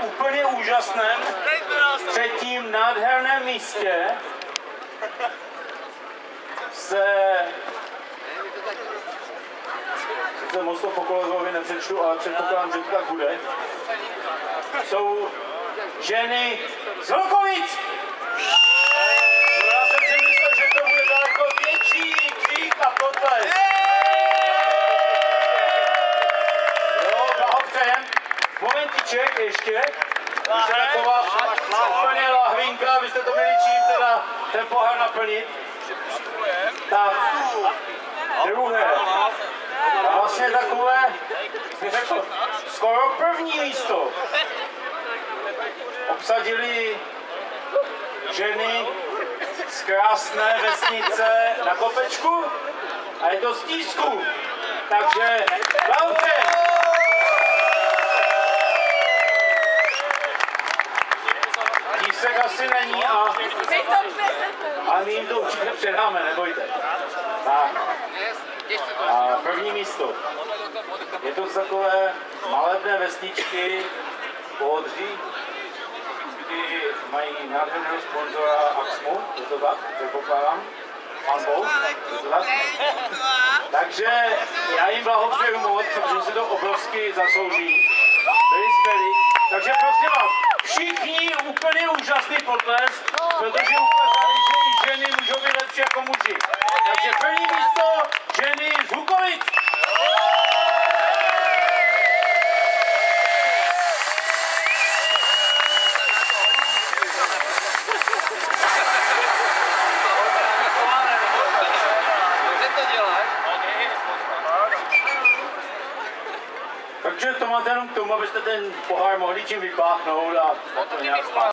úplně úžasném, třetím nádherném místě se moc to po kolegovi nepřečtu, ale předpokládám, že to tak bude. Jsou ženy z Vlkovic! No, já jsem si myslel, že to bude daleko větší křík a potlesk. Jo, blahopřejem. Momentiček ještě. Když je taková úplně lahvinka, abyste to měli čím teda ten pohár naplnit. Tak, druhé. A vlastně takové, bych řekl, skoro první místo obsadili ženy z krásné vesnice na Kopečku a je to z Tísku. Takže blahopřejem. Tísek asi není a my jim to určitě předáme, nebojte. Tak. A první místo. Je to z takové malebné vesničky Poodří, kdy mají nádherného sponzora Axmu, je to tak, předpokládám. Pan Bou, je to tak? Takže já jim blahopřeju moc, protože se to obrovsky zaslouží. Byli skvělí. Takže prosím vás, všichni úplně úžasný potlesk, protože ukázali, že i ženy můžou být lepší jako muži. Takže první místo ženy z Vlkovic. Takže to máte jenom k tomu, abyste ten pohár mohli čím vypláchnout a to nějak spát.